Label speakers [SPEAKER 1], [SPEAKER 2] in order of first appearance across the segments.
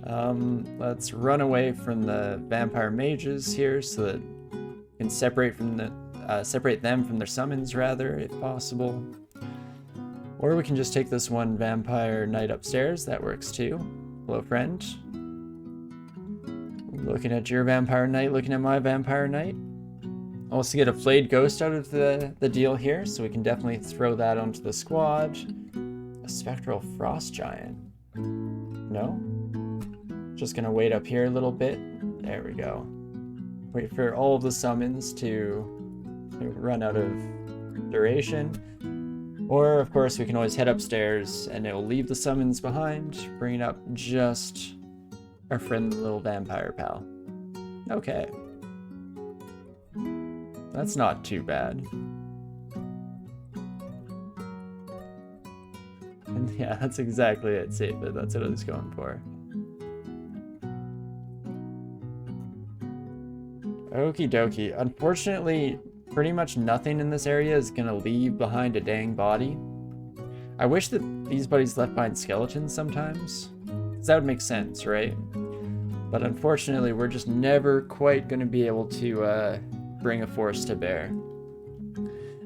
[SPEAKER 1] Let's run away from the vampire mages here so that we can separate them from their summons, rather, if possible. Or we can just take this one vampire knight upstairs. That works too. Hello, friend. Looking at your vampire knight, looking at my vampire knight. Also get a flayed ghost out of the deal here, so we can definitely throw that onto the squad. A spectral frost giant. No? Just gonna wait up here a little bit. There we go. Wait for all of the summons to run out of duration. Or, of course, we can always head upstairs and it will leave the summons behind, bringing up just our friendly little vampire pal. Okay. That's not too bad. And yeah, that's exactly it, save it. That's what I was going for. Okie dokie. Unfortunately, pretty much nothing in this area is gonna leave behind a dang body. I wish that these buddies left behind skeletons sometimes, because that would make sense, right? But unfortunately, we're just never quite gonna be able to bring a force to bear.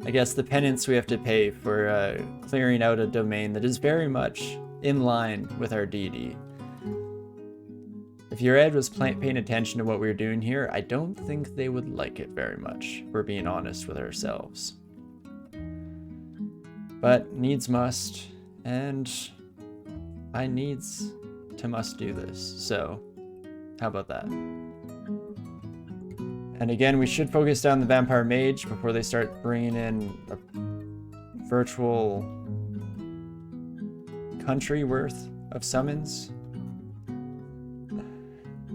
[SPEAKER 1] I guess the penance we have to pay for clearing out a domain that is very much in line with our deity. If your Ed was paying attention to what we were doing here, I don't think they would like it very much, if we're being honest with ourselves. But needs must, and I needs to must do this, so how about that? And again, we should focus down the vampire mage before they start bringing in a virtual country worth of summons.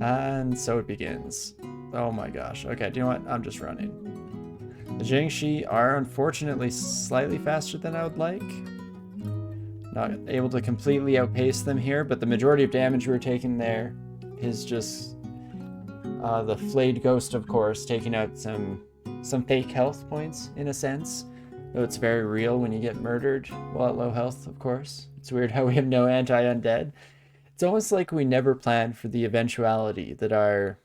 [SPEAKER 1] And so it begins. Oh my gosh. Okay, do you know what? I'm just running. The Jiangshi are unfortunately slightly faster than I would like. Not able to completely outpace them here, but the majority of damage we're taking there is just the flayed ghost, of course, taking out some fake health points, in a sense. Though it's very real when you get murdered while at low health, of course. It's weird how we have no anti-undead. It's almost like we never planned for the eventuality that our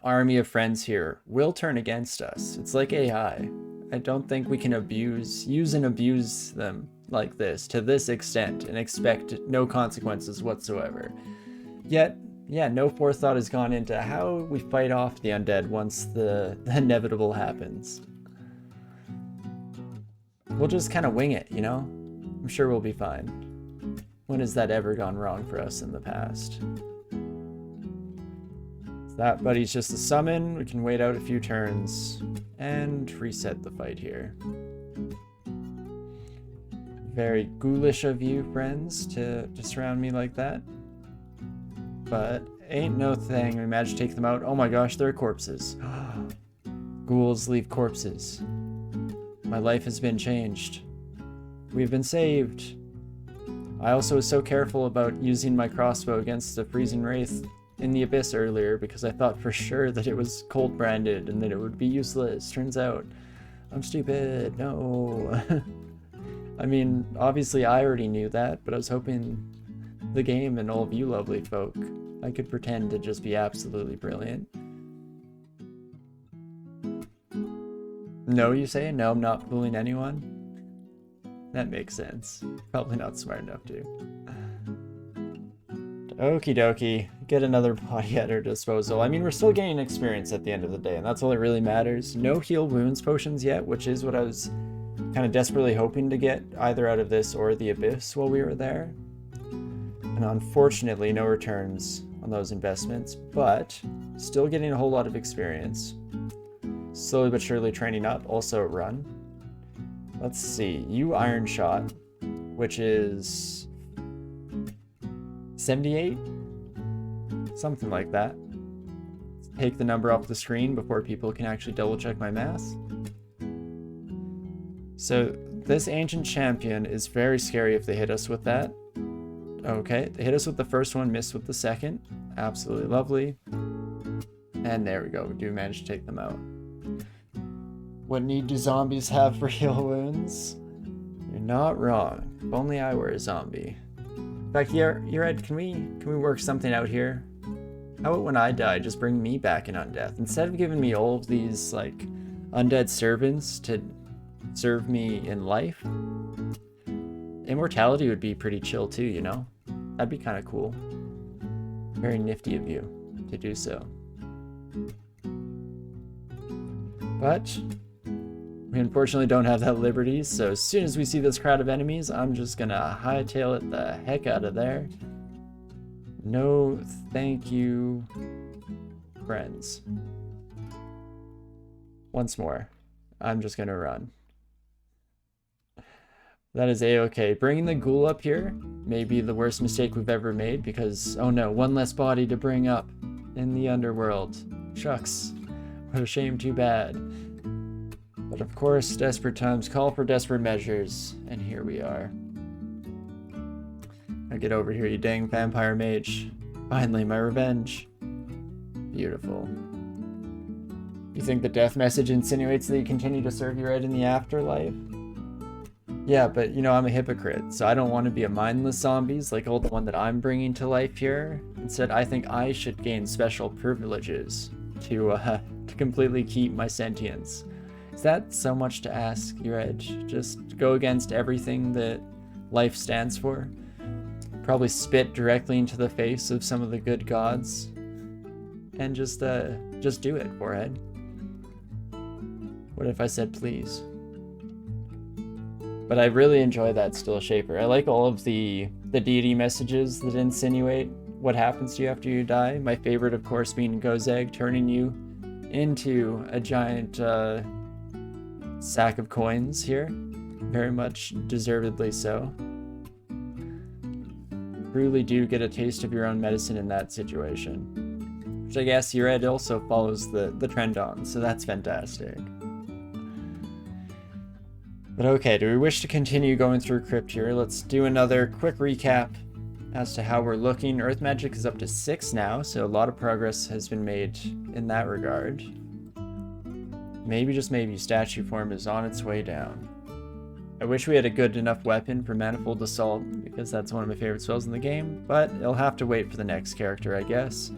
[SPEAKER 1] army of friends here will turn against us. It's like AI. I don't think we can use and abuse them like this, to this extent, and expect no consequences whatsoever. Yet, yeah, no forethought has gone into how we fight off the undead once the inevitable happens. We'll just kind of wing it, you know? I'm sure we'll be fine. When has that ever gone wrong for us in the past? That buddy's just a summon. We can wait out a few turns and reset the fight here. Very ghoulish of you, friends, to surround me like that. But ain't no thing. We managed to take them out. Oh my gosh, they're corpses. Ghouls leave corpses. My life has been changed. We've been saved. I also was so careful about using my crossbow against the freezing wraith in the abyss earlier because I thought for sure that it was cold branded and that it would be useless. Turns out I'm stupid. No. I mean, obviously I already knew that, but I was hoping the game and all of you lovely folk, I could pretend to just be absolutely brilliant. No, you say? No, I'm not fooling anyone? That makes sense. Probably not smart enough to. Okie dokie. Get another body at our disposal. I mean, we're still gaining experience at the end of the day, and that's all that really matters. No heal wounds potions yet, which is what I was kind of desperately hoping to get, either out of this or the abyss while we were there. And unfortunately, no returns on those investments, but still getting a whole lot of experience. Slowly but surely training up. Also run. Let's see. You Iron Shot, which is 78? Something like that. Let's take the number off the screen before people can actually double check my math. So this ancient champion is very scary if they hit us with that. Okay, they hit us with the first one, missed with the second. Absolutely lovely. And there we go, we do manage to take them out. What need do zombies have for heal wounds? You're not wrong. If only I were a zombie. In fact, you're right. Can we work something out here? How about when I die, just bring me back in undeath instead of giving me all of these like undead servants to serve me in life? Immortality would be pretty chill too, you know? That'd be kind of cool. Very nifty of you to do so. But we unfortunately don't have that liberty, so as soon as we see this crowd of enemies, I'm just gonna hightail it the heck out of there. No thank you, friends. Once more, I'm just gonna run. That is a-okay. Bringing the ghoul up here may be the worst mistake we've ever made because, oh no, one less body to bring up in the underworld. Shucks. What a shame, too bad. But of course, desperate times call for desperate measures, and here we are. Now get over here, you dang vampire mage. Finally, my revenge. Beautiful. You think the death message insinuates that you continue to serve your right in the afterlife? Yeah, but you know, I'm a hypocrite, so I don't want to be a mindless zombies like all the one that I'm bringing to life here. Instead, I think I should gain special privileges to completely keep my sentience. Is that so much to ask, your edge? Just go against everything that life stands for? Probably spit directly into the face of some of the good gods? And just do it, forehead. What if I said please? But I really enjoy that still shaper. I like all of the deity messages that insinuate what happens to you after you die. My favorite, of course, being Gozeg turning you into a giant sack of coins here. Very much deservedly so. Truly do get a taste of your own medicine in that situation. Which I guess your ed also follows the trend on, so that's fantastic. But okay, do we wish to continue going through Crypt here? Let's do another quick recap as to how we're looking. Earth Magic is up to 6 now, so a lot of progress has been made in that regard. Maybe, just maybe, Statue Form is on its way down. I wish we had a good enough weapon for Manifold Assault, because that's one of my favorite spells in the game, but it'll have to wait for the next character, I guess.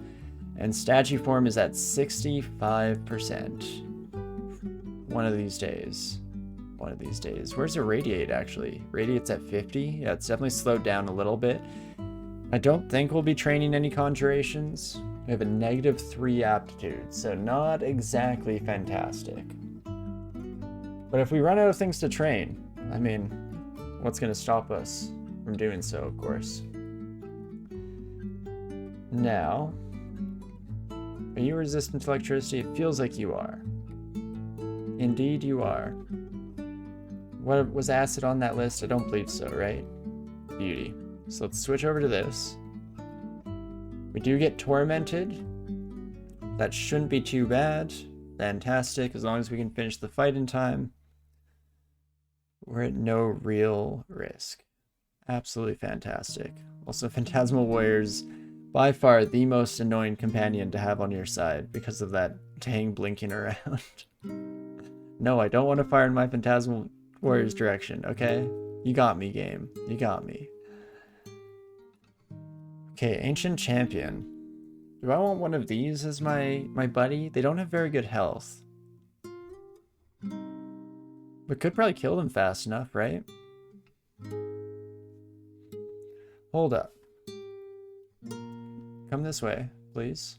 [SPEAKER 1] And Statue Form is at 65%. One of these days. One of these days. Where's Irradiate, actually? Radiate's at 50? Yeah, it's definitely slowed down a little bit. I don't think we'll be training any Conjurations. We have a -3 aptitude, so not exactly fantastic. But if we run out of things to train, I mean, what's going to stop us from doing so, of course? Now, are you resistant to electricity? It feels like you are. Indeed you are. What was acid on that list? I don't believe so, right? Beauty. So let's switch over to this. We do get tormented. That shouldn't be too bad. Fantastic, as long as we can finish the fight in time. We're at no real risk. Absolutely fantastic. Also, Phantasmal Warrior's by far the most annoying companion to have on your side because of that dang blinking around. No, I don't want to fire in my Phantasmal Warrior's direction, okay? You got me, game. You got me. Okay, Ancient Champion. Do I want one of these as my buddy? They don't have very good health. We could probably kill them fast enough, right? Hold up. Come this way, please.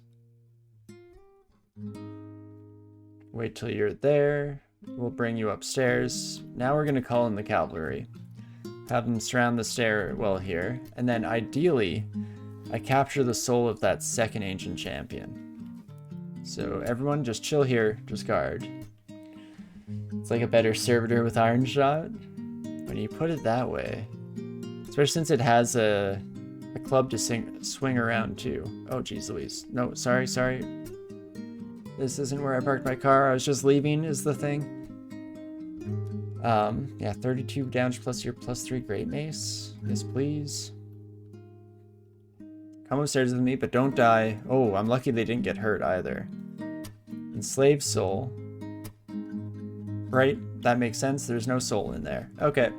[SPEAKER 1] Wait till you're there. We'll bring you upstairs. Now we're going to call in the cavalry. Have them surround the stairwell here. And then ideally, I capture the soul of that second Ancient Champion. So everyone just chill here, just guard. It's like a better servitor with Iron Shot. When you put it that way. Especially since it has a club to swing around too. Oh geez Louise. No, sorry. This isn't where I parked my car. I was just leaving is the thing. Yeah, 32 damage plus your +3 Great Mace. Yes, please. Come upstairs with me, but don't die. Oh, I'm lucky they didn't get hurt either. Enslaved soul. Right, that makes sense. There's no soul in there. Okay.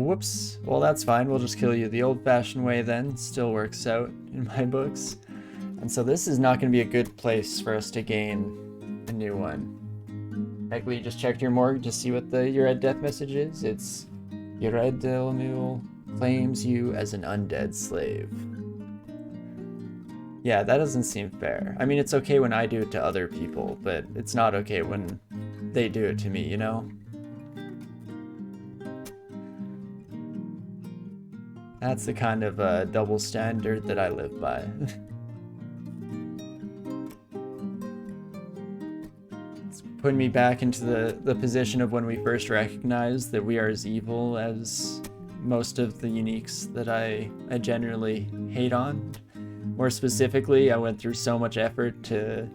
[SPEAKER 1] Whoops. Well, that's fine. We'll just kill you the old-fashioned way then. Still works out in my books. And so this is not going to be a good place for us to gain a new one. Technically, you just checked your morgue to see what your red death message is. It's your red Del Mule claims you as an undead slave. Yeah, that doesn't seem fair. I mean, it's okay when I do it to other people, but it's not okay when they do it to me, you know? That's the kind of double standard that I live by. It's putting me back into the position of when we first recognized that we are as evil as most of the uniques that I generally hate on. More specifically, I went through so much effort to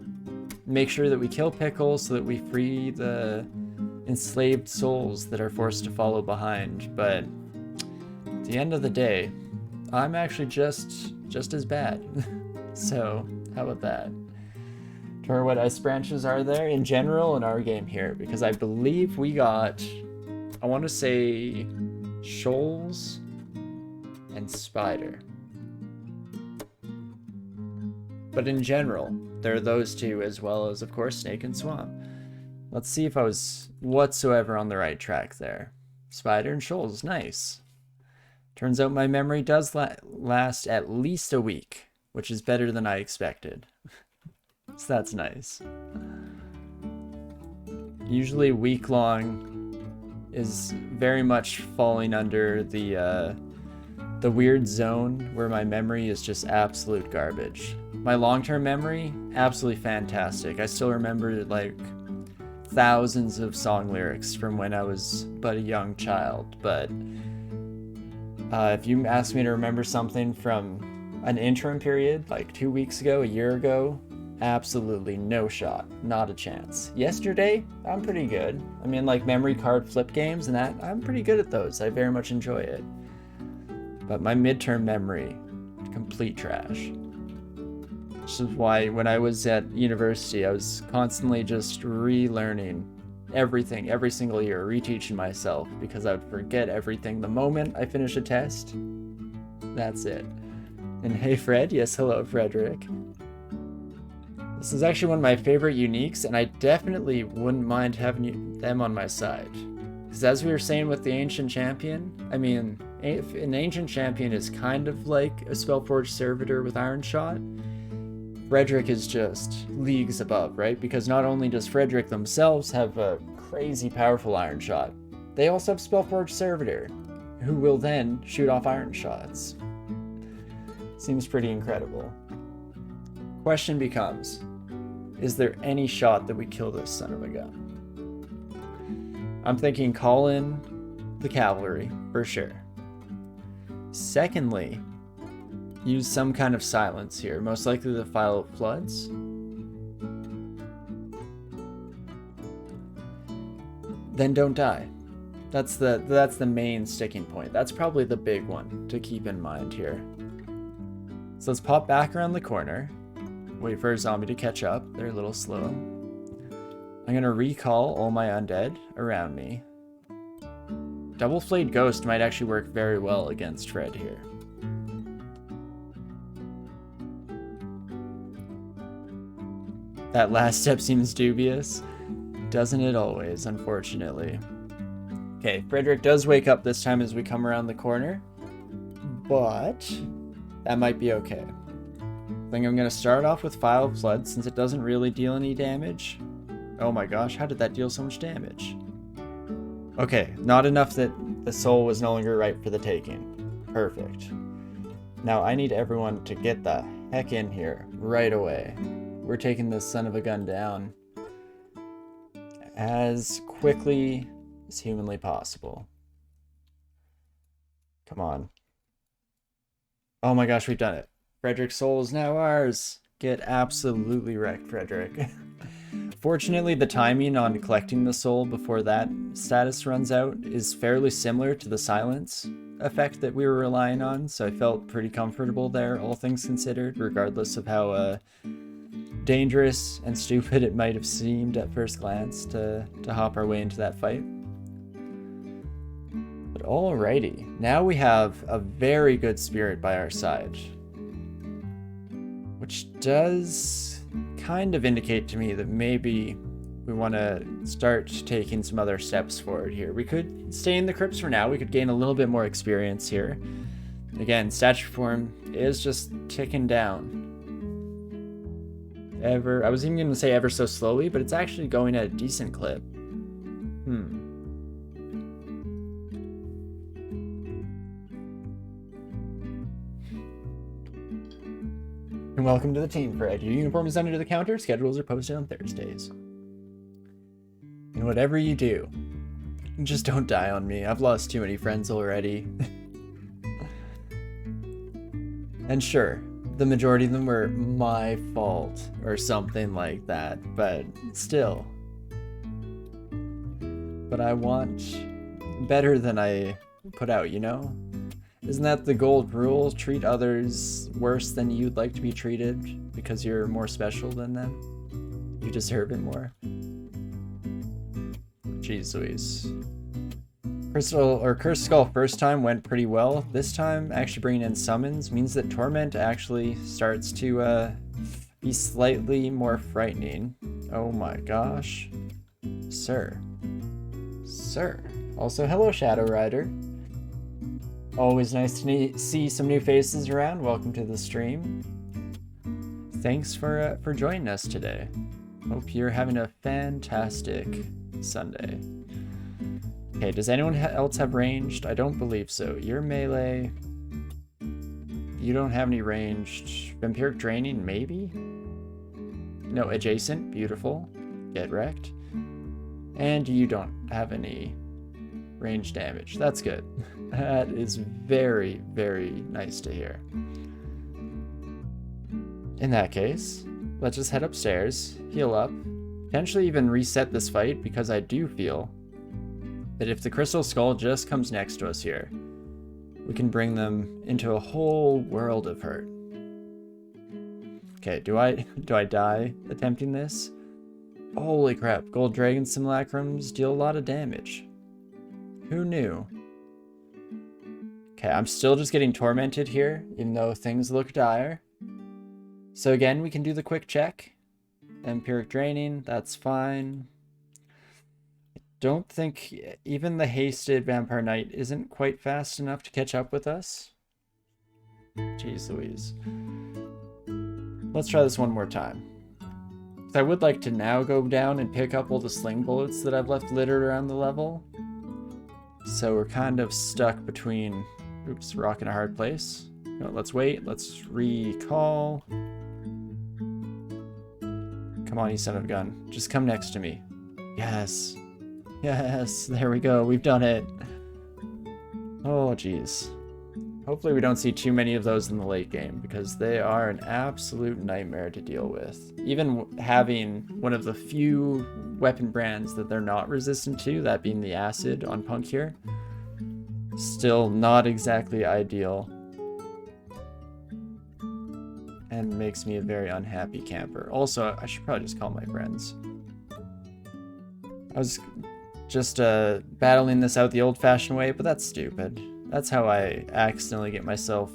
[SPEAKER 1] make sure that we kill Pickle so that we free the enslaved souls that are forced to follow behind, but at the end of the day, I'm actually just as bad. So, how about that? Or what ice branches are there in general in our game here? Because I believe we got, I want to say, shoals and spider. But in general, there are those two, as well as, of course, snake and swamp. Let's see if I was whatsoever on the right track there. Spider and shoals, nice. Turns out my memory does last at least a week, which is better than I expected. So that's nice. Usually week-long is very much falling under the weird zone where my memory is just absolute garbage. My long-term memory, absolutely fantastic. I still remember like thousands of song lyrics from when I was but a young child, but if you ask me to remember something from an interim period, like 2 weeks ago, a year ago, absolutely no shot, not a chance. Yesterday, I'm pretty good. I mean, like memory card flip games and that, I'm pretty good at those. I very much enjoy it. But my midterm memory, complete trash. Which is why when I was at university, I was constantly just relearning everything, every single year, reteaching myself, because I would forget everything the moment I finish a test. That's it. And hey Fred, yes hello Frederick. This is actually one of my favorite uniques, and I definitely wouldn't mind having them on my side. Because as we were saying with the Ancient Champion, I mean, if an Ancient Champion is kind of like a Spellforged Servitor with Iron Shot, Frederick is just leagues above, right? Because not only does Frederick themselves have a crazy powerful Iron Shot, they also have Spellforged Servitor, who will then shoot off Iron Shots. Seems pretty incredible. Question becomes, is there any shot that we kill this son of a gun? I'm thinking call in the cavalry, for sure. Secondly, use some kind of silence here, most likely the File of Floods. Then don't die. That's the main sticking point. That's probably the big one to keep in mind here. So let's pop back around the corner. Wait for a zombie to catch up. They're a little slow. I'm gonna recall all my undead around me. Double Flayed Ghost might actually work very well against Fred here. That last step seems dubious. Doesn't it always, unfortunately. Okay, Frederick does wake up this time as we come around the corner, but that might be okay. I think I'm going to start off with File of Flood since it doesn't really deal any damage. Oh my gosh, how did that deal so much damage? Okay, not enough that the soul was no longer ripe for the taking. Perfect. Now I need everyone to get the heck in here right away. We're taking this son of a gun down as quickly as humanly possible. Come on. Oh my gosh, we've done it. Frederick's soul is now ours. Get absolutely wrecked, Frederick. Fortunately, the timing on collecting the soul before that status runs out is fairly similar to the silence effect that we were relying on, so I felt pretty comfortable there, all things considered, regardless of how dangerous and stupid it might have seemed at first glance to hop our way into that fight. But Alrighty, now we have a very good spirit by our side, which does kind of indicate to me that maybe we want to start taking some other steps forward here. We could stay in the crypts for now. We could gain a little bit more experience here. Again, statue form is just ticking down. I was even going to say ever so slowly, but it's actually going at a decent clip. And welcome to the team, Fred. Your uniform is under the counter. Schedules are posted on Thursdays. And whatever you do, just don't die on me. I've lost too many friends already. And sure, the majority of them were my fault or something like that, but still. But I want better than I put out, you know? Isn't that the gold rule? Treat others worse than you'd like to be treated because you're more special than them? You deserve it more. Jeez Louise. Cursed Skull first time went pretty well. This time, actually bringing in summons means that Torment actually starts to be slightly more frightening. Oh my gosh. Sir. Also, hello Shadow Rider. Always nice to see some new faces around. Welcome to the stream. Thanks for joining us today. Hope you're having a fantastic Sunday. Okay, does anyone else have ranged? I don't believe so. You're melee. You don't have any ranged. Vampiric Draining, maybe? No, adjacent. Beautiful. Get wrecked. And you don't have any range damage. That's good. That is very, very nice to hear. In that case, let's just head upstairs, heal up, potentially even reset this fight, because I do feel that if the Crystal Skull just comes next to us here, we can bring them into a whole world of hurt. Okay, do I die attempting this? Holy crap, Gold Dragon Simulacrums deal a lot of damage. Who knew? Okay, I'm still just getting tormented here, even though things look dire. So again, we can do the quick check. Vampiric Draining, that's fine. I don't think even the hasted Vampire Knight isn't quite fast enough to catch up with us. Jeez Louise. Let's try this one more time. I would like to now go down and pick up all the sling bullets that I've left littered around the level. So we're kind of stuck between, oops, rock and a hard place. No, let's wait, let's recall. Come on, you son of a gun. Just come next to me. Yes. Yes, there we go, we've done it. Oh, jeez. Hopefully we don't see too many of those in the late game, because they are an absolute nightmare to deal with. Even having one of the few weapon brands that they're not resistant to, that being the acid on Punk here, still not exactly ideal. And makes me a very unhappy camper. Also, I should probably just call my friends. I was just battling this out the old-fashioned way, but that's stupid. That's how I accidentally get myself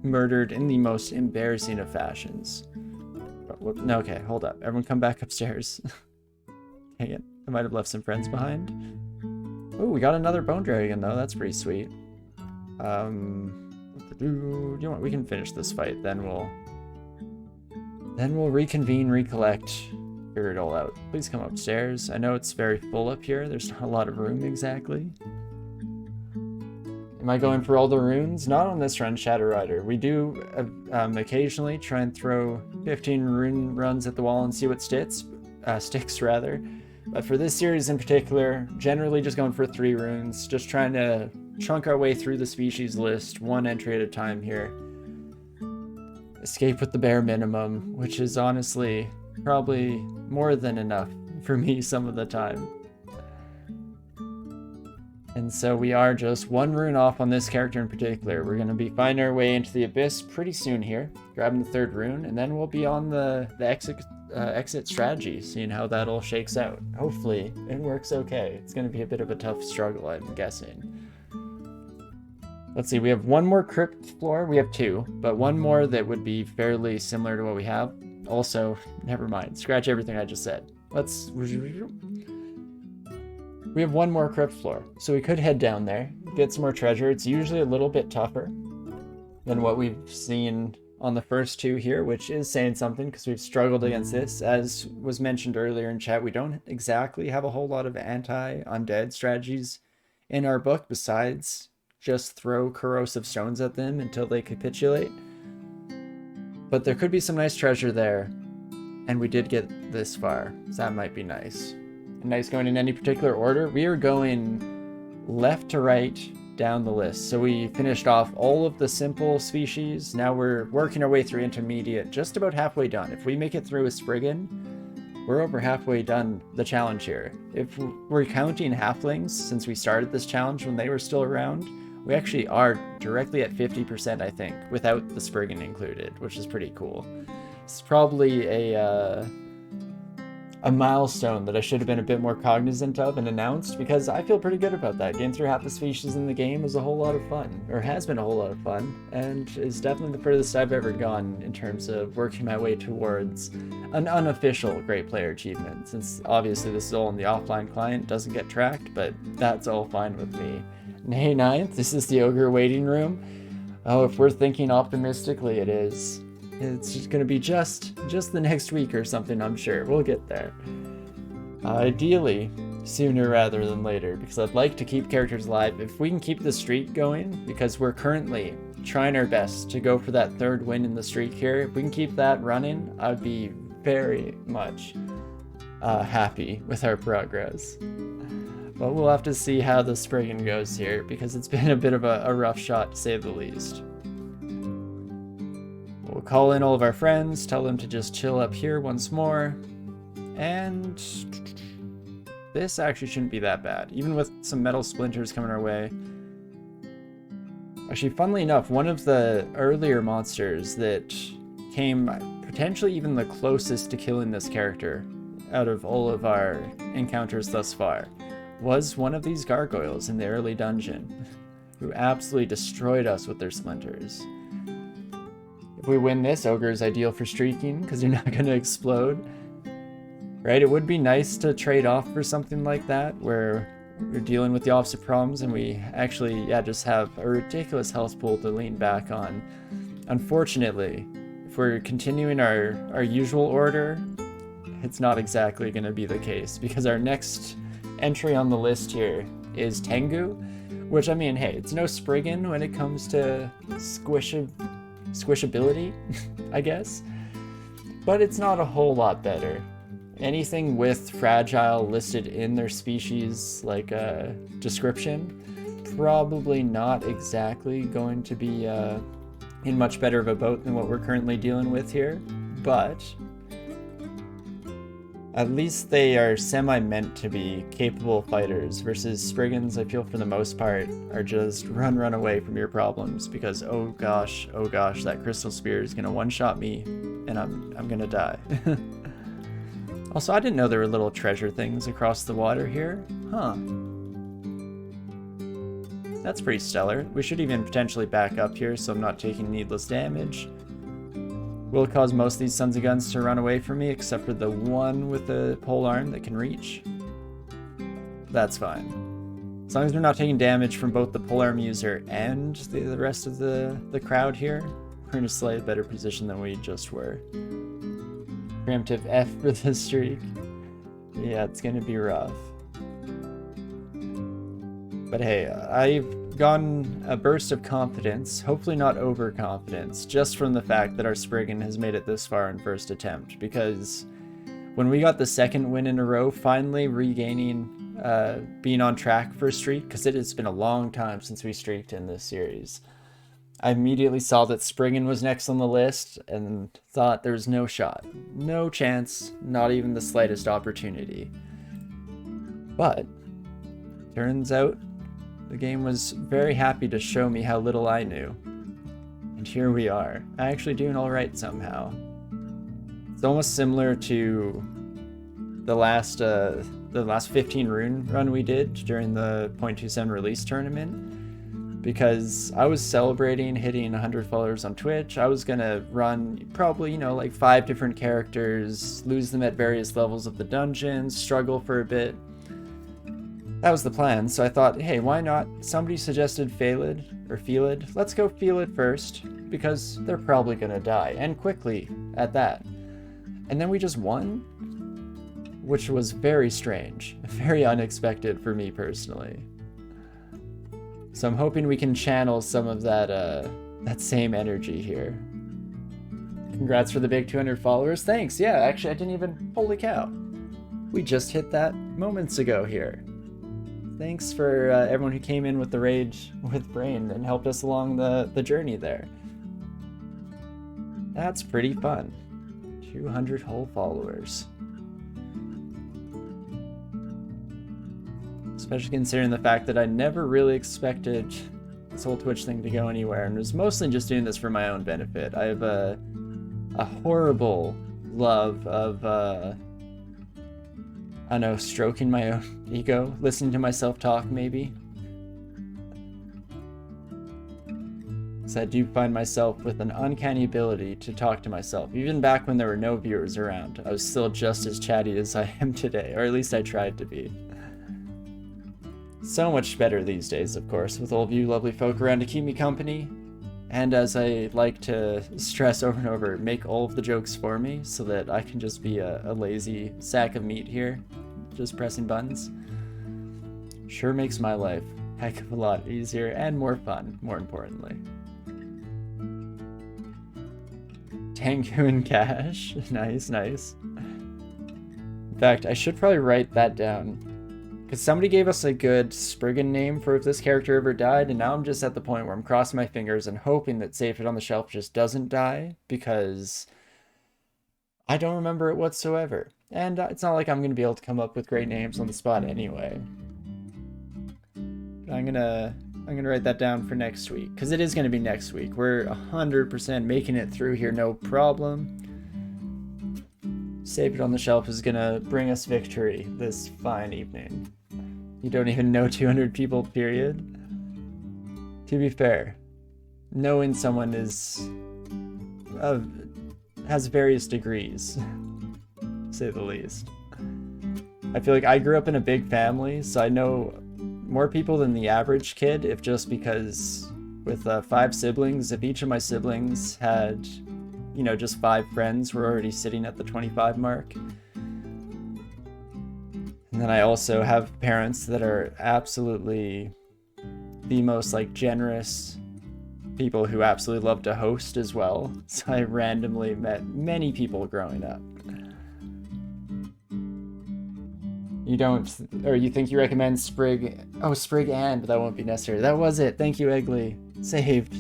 [SPEAKER 1] murdered in the most embarrassing of fashions. No, okay, hold up. Everyone come back upstairs. Dang it. I might have left some friends behind. Oh, we got another Bone Dragon, though. That's pretty sweet. Do you know what? We can finish this fight. Then we'll reconvene, recollect, figure it all out. Please come upstairs. I know it's very full up here. There's not a lot of room exactly. Am I going for all the runes? Not on this run, Shadow Rider. We do occasionally try and throw 15 rune runs at the wall and see what sticks. But for this series in particular, generally just going for 3 runes, just trying to chunk our way through the species list, one entry at a time here. Escape with the bare minimum, which is honestly probably more than enough for me some of the time. And so we are just 1 rune off on this character in particular. We're going to be finding our way into the Abyss pretty soon here, grabbing the 3rd rune, and then we'll be on the exit strategy, seeing how that all shakes out. Hopefully it works okay. It's going to be a bit of a tough struggle, I'm guessing. Let's see, we have one more crypt floor. We have two, but one more that would be fairly similar to what we have. Also, never mind. Scratch everything I just said. We have one more crypt floor, so we could head down there, get some more treasure. It's usually a little bit tougher than what we've seen on the first two here, which is saying something because we've struggled against this. As was mentioned earlier in chat, we don't exactly have a whole lot of anti-undead strategies in our book besides just throw corrosive stones at them until they capitulate. But there could be some nice treasure there, and we did get this far, so that might be nice. Nice going in any particular order. We are going left to right down the list. So we finished off all of the simple species. Now we're working our way through intermediate, just about halfway done. If we make it through a Spriggan, we're over halfway done the challenge here. If we're counting halflings, since we started this challenge when they were still around, we actually are directly at 50%, I think, without the Spriggan included, which is pretty cool. It's probably a milestone that I should have been a bit more cognizant of and announced, because I feel pretty good about that. Getting through half the species in the game is a whole lot of fun, or has been a whole lot of fun, and is definitely the furthest I've ever gone in terms of working my way towards an unofficial Great Player achievement, since obviously this is all on the offline client, doesn't get tracked, but that's all fine with me. May 9th, this is the Ogre waiting room. Oh, if we're thinking optimistically, it is. It's just going to be just the next week or something, I'm sure. We'll get there. Ideally, sooner rather than later, because I'd like to keep characters alive. If we can keep the streak going, because we're currently trying our best to go for that third win in the streak here, if we can keep that running, I'd be very much happy with our progress. But we'll have to see how the Spriggan goes here, because it's been a bit of a rough shot, to say the least. We'll call in all of our friends, tell them to just chill up here once more, and this actually shouldn't be that bad, even with some metal splinters coming our way. Actually, funnily enough, one of the earlier monsters that came potentially even the closest to killing this character out of all of our encounters thus far was one of these gargoyles in the early dungeon, who absolutely destroyed us with their splinters. If we win this, Ogre is ideal for streaking, because you're not going to explode. Right? It would be nice to trade off for something like that, where we're dealing with the opposite problems and we actually, just have a ridiculous health pool to lean back on. Unfortunately, if we're continuing our usual order, it's not exactly going to be the case, because our next entry on the list here is Tengu, which, I mean, hey, it's no Spriggan when it comes to squishability, I guess, but it's not a whole lot better. Anything with fragile listed in their species, like a description, probably not exactly going to be in much better of a boat than what we're currently dealing with here, but at least they are semi-meant to be capable fighters, versus Spriggans, I feel for the most part, are just run away from your problems, because oh gosh, that crystal spear is gonna one-shot me, and I'm gonna die. Also, I didn't know there were little treasure things across the water here. Huh. That's pretty stellar. We should even potentially back up here so I'm not taking needless damage. Will cause most of these sons of guns to run away from me, except for the one with the pole arm that can reach. That's fine. As long as we're not taking damage from both the pole arm user and the rest of the crowd here, we're in a slightly better position than we just were. Preemptive F for the streak. Yeah, it's gonna be rough. But hey, I've gotten a burst of confidence, hopefully not overconfidence, just from the fact that our Spriggan has made it this far in first attempt, because when we got the second win in a row, finally regaining being on track for a streak, because it has been a long time since we streaked in this series, I immediately saw that Spriggan was next on the list and thought there was no shot, no chance, not even the slightest opportunity. But turns out the game was very happy to show me how little I knew. And here we are, actually doing alright somehow. It's almost similar to the last 15 rune run we did during the .27 release tournament, because I was celebrating hitting 100 followers on Twitch. I was gonna run probably, you know, like 5 different characters, lose them at various levels of the dungeons, struggle for a bit. That was the plan, so I thought, hey, why not? Somebody suggested Phalid, or Phelid. Let's go Phelid first, because they're probably gonna die, and quickly at that. And then we just won, which was very strange, very unexpected for me personally. So I'm hoping we can channel some of that that same energy here. Congrats for the big 200 followers. Thanks. Yeah, actually, I didn't even... Holy cow. We just hit that moments ago here. Thanks for everyone who came in with the Rage with Brain and helped us along the journey there. That's pretty fun. 200 whole followers. Especially considering the fact that I never really expected this whole Twitch thing to go anywhere, and was mostly just doing this for my own benefit. I have a horrible love of, I don't know, stroking my own ego, listening to myself talk, maybe. So I do find myself with an uncanny ability to talk to myself. Even back when there were no viewers around, I was still just as chatty as I am today, or at least I tried to be. So much better these days, of course, with all of you lovely folk around to keep me company. And as I like to stress over and over, make all of the jokes for me so that I can just be a lazy sack of meat here, just pressing buttons. Sure makes my life a heck of a lot easier and more fun, more importantly. Tengu and Cash. Nice, nice. In fact, I should probably write that down. Because somebody gave us a good Spriggan name for if this character ever died, and now I'm just at the point where I'm crossing my fingers and hoping that Save It on the Shelf just doesn't die, because I don't remember it whatsoever. And it's not like I'm going to be able to come up with great names on the spot anyway. I'm gonna write that down for next week, because it is going to be next week. We're 100% making it through here, no problem. Save It on the Shelf is gonna bring us victory this fine evening. You don't even know 200 people, period. To be fair, knowing someone is has various degrees, to say the least. I feel like I grew up in a big family, so I know more people than the average kid, if just because with 5 siblings, if each of my siblings had, you know, just 5 friends, we're already sitting at the 25 mark. And then I also have parents that are absolutely the most, like, generous people who absolutely love to host as well. So I randomly met many people growing up. You don't, or you think you recommend Sprig, oh, Spriggan, but that won't be necessary. That was it. Thank you, Eggly. Saved.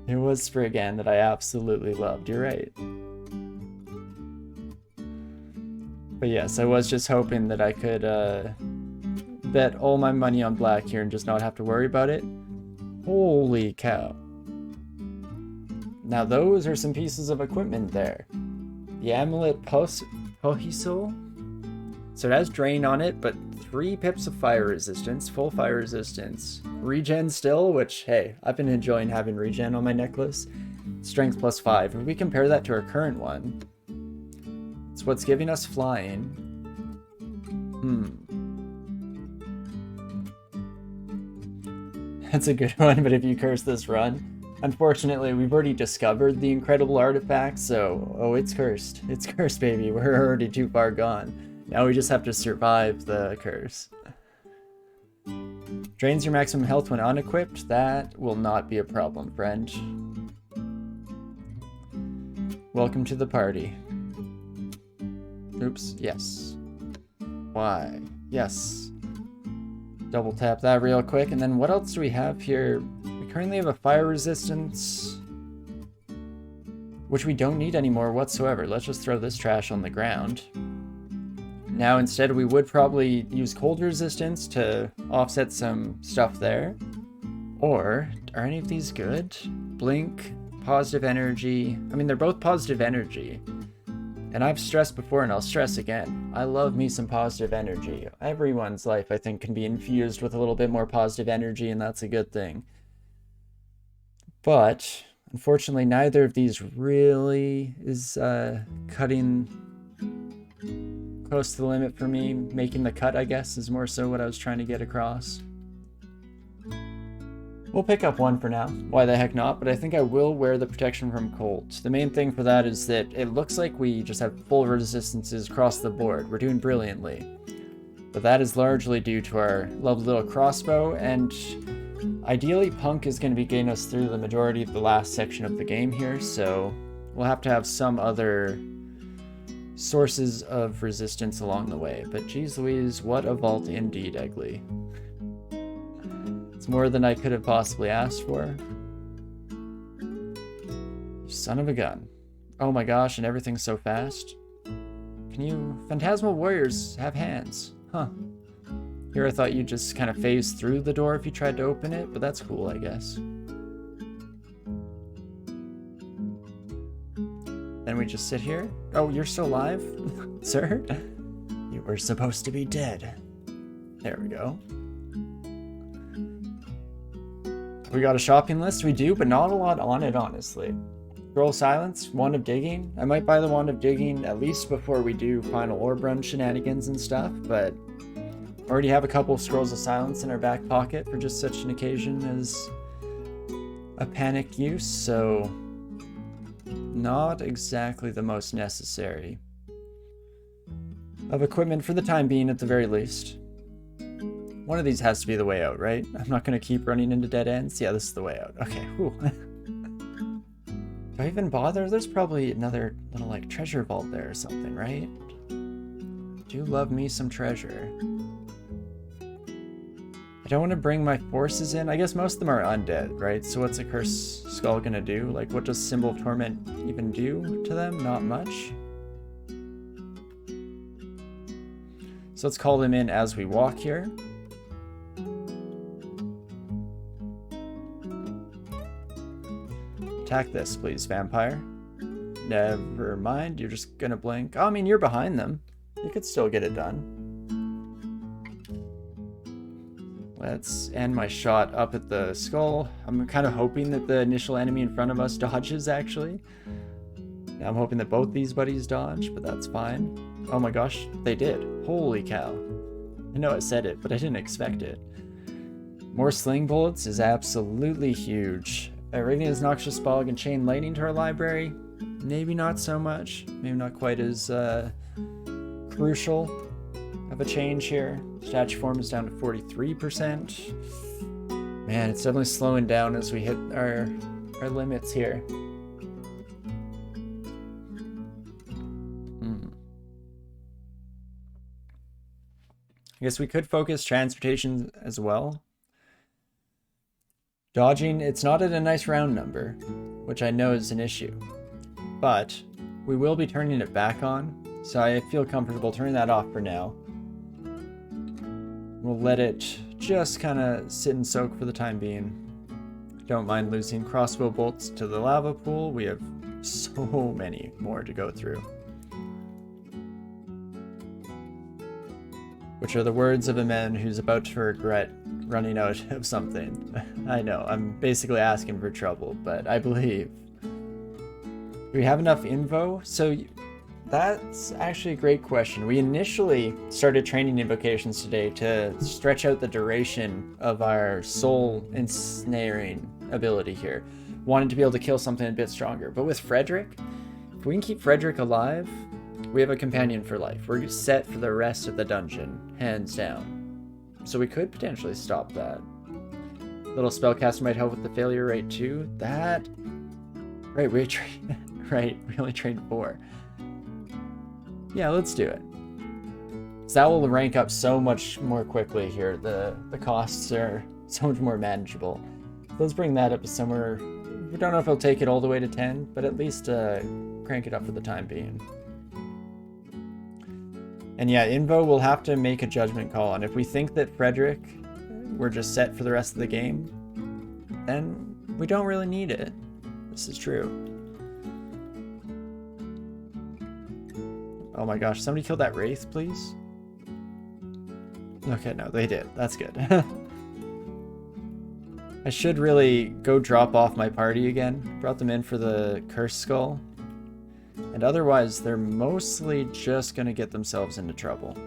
[SPEAKER 1] It was Spriggan that I absolutely loved. You're right. But yes, I was just hoping that I could bet all my money on black here and just not have to worry about it. Holy cow. Now those are some pieces of equipment there. The Amulet Pohisul. So it has Drain on it, but 3 pips of fire resistance, full fire resistance. Regen still, which, hey, I've been enjoying having regen on my necklace. Strength plus 5. If we compare that to our current one, it's what's giving us flying. That's a good one, but if you curse this run, unfortunately, we've already discovered the incredible artifact, so, oh, it's cursed. It's cursed, baby. We're already too far gone. Now we just have to survive the curse. Drains your maximum health when unequipped. That will not be a problem, friend. Welcome to the party. Oops, yes. Why? Yes. Double tap that real quick, and then what else do we have here? We currently have a fire resistance, which we don't need anymore whatsoever. Let's just throw this trash on the ground. Now instead we would probably use cold resistance to offset some stuff there. Or, are any of these good? Blink, positive energy. I mean, they're both positive energy. And I've stressed before and I'll stress again. I love me some positive energy. Everyone's life, I think, can be infused with a little bit more positive energy, and that's a good thing. But unfortunately, neither of these really is cutting close to the limit for me. Making the cut, I guess, is more so what I was trying to get across. We'll pick up one for now. Why the heck not? But I think I will wear the protection from cold. The main thing for that is that it looks like we just have full resistances across the board. We're doing brilliantly. But that is largely due to our lovely little crossbow, and ideally Punk is going to be getting us through the majority of the last section of the game here, so we'll have to have some other sources of resistance along the way. But geez Louise, what a vault indeed, Eggly. It's more than I could have possibly asked for. Son of a gun. Oh my gosh, and everything's so fast. Can you Phantasmal Warriors have hands? Huh. Here I thought you'd just kind of phase through the door if you tried to open it, but that's cool, I guess. Then we just sit here. Oh, you're still alive? Sir? You were supposed to be dead. There we go. We got a shopping list, we do, but not a lot on it, honestly. Scroll Silence, Wand of Digging. I might buy the Wand of Digging at least before we do final Orb Run shenanigans and stuff, but already have a couple of Scrolls of Silence in our back pocket for just such an occasion as a panic use, so not exactly the most necessary of equipment for the time being at the very least. One of these has to be the way out, right? I'm not going to keep running into dead ends. Yeah, this is the way out. Okay, whew. Do I even bother? There's probably another little, like, treasure vault there or something, right? Do love me some treasure. I don't want to bring my forces in. I guess most of them are undead, right? So what's a Cursed Skull going to do? Like, what does Symbol of Torment even do to them? Not much. So let's call them in as we walk here. Attack this, please, vampire. Never mind, you're just gonna blink. Oh, I mean, you're behind them. You could still get it done. Let's end my shot up at the skull. I'm kind of hoping that the initial enemy in front of us dodges, actually. I'm hoping that both these buddies dodge, but that's fine. Oh my gosh, they did. Holy cow. I know I said it, but I didn't expect it. More sling bullets is absolutely huge. Rignia's Noxious Fog and Chain Lightning to our library, maybe not so much. Maybe not quite as crucial of a change here. Statue form is down to 43%. Man, it's definitely slowing down as we hit our limits here. I guess we could focus transportation as well. Dodging, it's not at a nice round number, which I know is an issue, but we will be turning it back on, so I feel comfortable turning that off for now. We'll let it just kind of sit and soak for the time being. Don't mind losing crossbow bolts to the lava pool. We have so many more to go through. Which are the words of a man who's about to regret running out of something. I know, I'm basically asking for trouble, but I believe. Do we have enough info? So that's actually a great question. We initially started training invocations today to stretch out the duration of our soul ensnaring ability here. Wanted to be able to kill something a bit stronger. But with Frederick, if we can keep Frederick alive, we have a companion for life. We're set for the rest of the dungeon, hands down. So we could potentially stop that. Little spellcaster might help with the failure rate too. That, right? We only trained 4. Yeah, let's do it. So that will rank up so much more quickly here. The costs are so much more manageable. Let's bring that up to somewhere. We don't know if I'll take it all the way to 10, but at least crank it up for the time being. And yeah, Invo will have to make a judgment call, and if we think that Frederick, we're just set for the rest of the game, then we don't really need it. This is true. Oh my gosh, somebody killed that wraith, please? Okay, no, they did. That's good. I should really go drop off my party again. Brought them in for the Cursed Skull. And otherwise, they're mostly just gonna get themselves into trouble.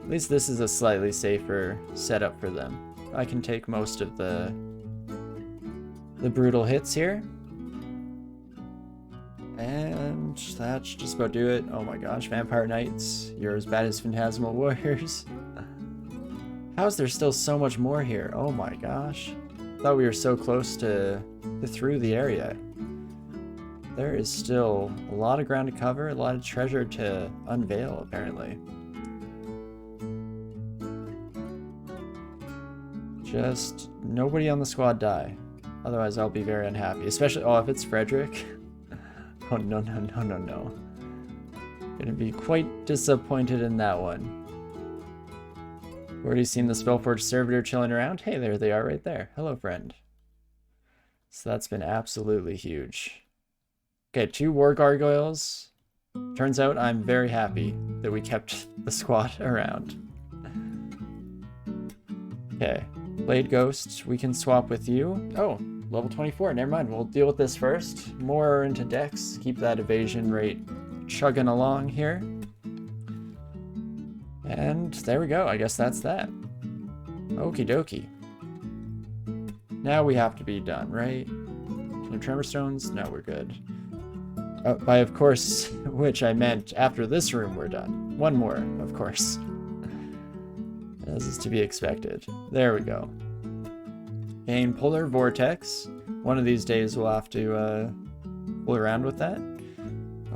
[SPEAKER 1] At least this is a slightly safer setup for them. I can take most of the brutal hits here. And that should just about do it. Oh my gosh, Vampire Knights, you're as bad as Phantasmal Warriors. How is there still so much more here? Oh my gosh. Thought we were so close to through the area. There is still a lot of ground to cover, a lot of treasure to unveil, apparently. Just nobody on the squad die. Otherwise, I'll be very unhappy. Especially, oh, if it's Frederick. Oh, no, no, no, no, no. Gonna be quite disappointed in that one. Already seen the Spellforge Servitor chilling around? Hey, there they are right there. Hello, friend. So that's been absolutely huge. Okay, 2 War Gargoyles. Turns out I'm very happy that we kept the squad around. Okay, Blade Ghost, we can swap with you. Oh, level 24, never mind. We'll deal with this first. More into Dex, keep that evasion rate chugging along here. And there we go, I guess that's that. Okie dokie. Now we have to be done, right? No Tremor Stones? No, we're good. By of course, which I meant after this room we're done. One more, of course. As is to be expected. There we go. Gain Polar Vortex. One of these days we'll have to fool around with that.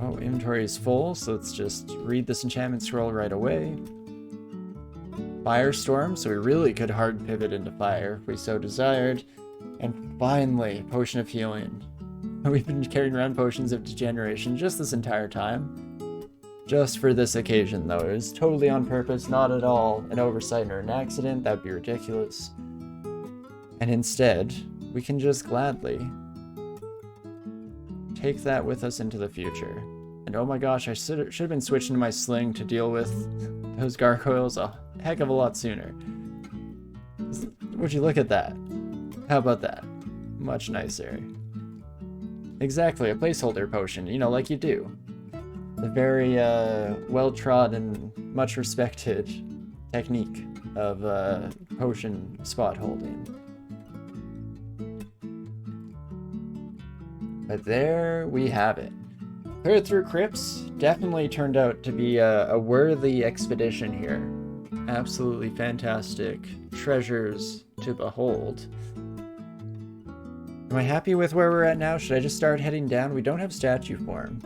[SPEAKER 1] Oh, inventory is full, so let's just read this enchantment scroll right away. Firestorm, so we really could hard pivot into fire if we so desired. And finally, Potion of Healing. We've been carrying around Potions of Degeneration just this entire time. Just for this occasion, though. It was totally on purpose, not at all an oversight or an accident. That'd be ridiculous. And instead, we can just gladly take that with us into the future. And oh my gosh, I should have been switching to my sling to deal with those gargoyles a heck of a lot sooner. Would you look at that? How about that? Much nicer. Exactly, a placeholder potion, you know, like you do. The very well-trodden, much-respected technique of potion spot holding. But there we have it. Cleared through crypts, definitely turned out to be a worthy expedition here. Absolutely fantastic treasures to behold. Am I happy with where we're at now? Should I just start heading down? We don't have statue form.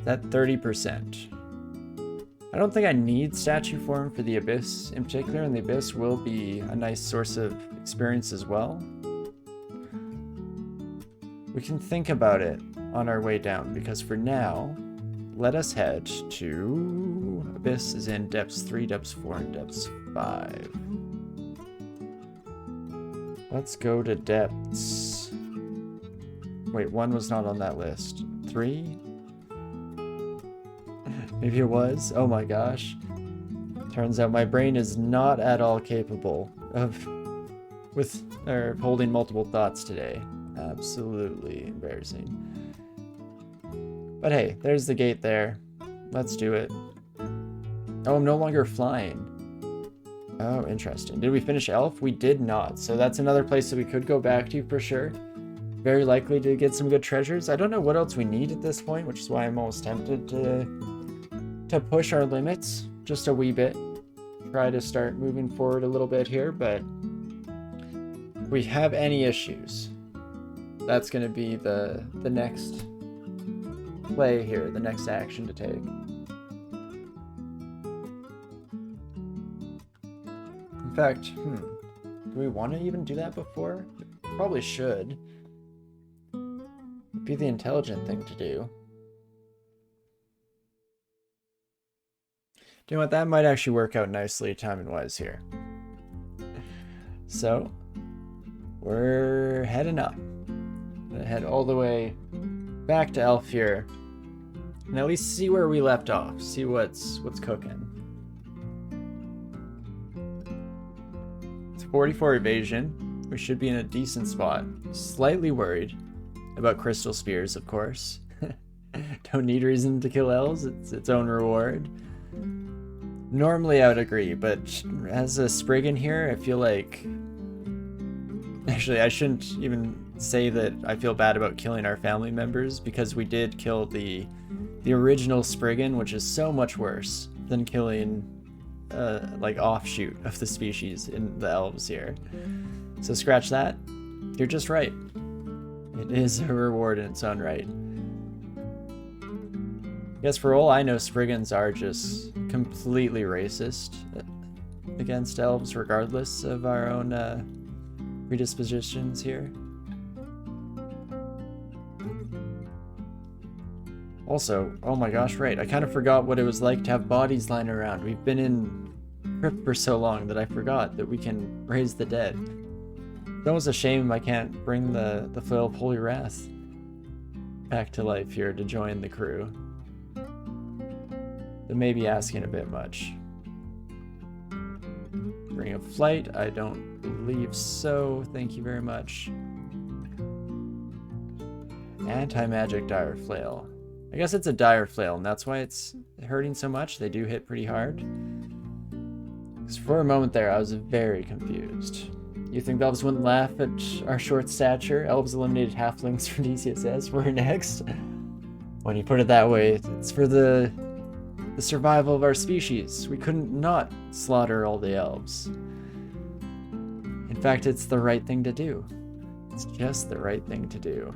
[SPEAKER 1] That 30%. I don't think I need statue form for the Abyss in particular, and the Abyss will be a nice source of experience as well. We can think about it on our way down, because for now, let us head to... Abyss is in depths 3, depths 4, and depths 5. Let's go to depths... Wait, 1 was not on that list. 3? Maybe it was? Oh my gosh. Turns out my brain is not at all capable of holding multiple thoughts today. Absolutely embarrassing. But hey, there's the gate there. Let's do it. Oh, I'm no longer flying. Oh, interesting. Did we finish Elf? We did not. So that's another place that we could go back to for sure. Very likely to get some good treasures. I don't know what else we need at this point, which is why I'm almost tempted to push our limits just a wee bit. Try to start moving forward a little bit here, but if we have any issues, that's going to be the next play here, the next action to take. In fact, do we want to even do that before? Probably should. It'd be the intelligent thing to do. Do you know what? That might actually work out nicely timing-wise here. So, we're heading up. Gonna head all the way back to Elf here. And at least see where we left off. See what's cooking. It's 44 evasion. We should be in a decent spot. Slightly worried about crystal spears, of course. Don't need reason to kill elves. It's its own reward. Normally I would agree, but as a Spriggan here, I feel like... Actually, I shouldn't even say that I feel bad about killing our family members, because we did kill the original Spriggan, which is so much worse than killing like offshoot of the species in the elves here. So scratch that. You're just right. It is a reward in its own right. Yes, for all I know, Spriggans are just completely racist against elves, regardless of our own predispositions here. Also, oh my gosh, right, I kind of forgot what it was like to have bodies lying around. We've been in crypt for so long that I forgot that we can raise the dead. It's almost a shame I can't bring the Flail of Holy Wrath back to life here to join the crew. That may be asking a bit much. Ring of Flight, I don't believe so. Thank you very much. Anti-magic Dire Flail. I guess it's a Dire Flail, and that's why it's hurting so much. They do hit pretty hard. Because for a moment there, I was very confused. You think the elves wouldn't laugh at our short stature? Elves eliminated halflings for DCSS. We're next. When you put it that way, it's for the survival of our species. We couldn't not slaughter all the elves. In fact, it's the right thing to do. It's just the right thing to do.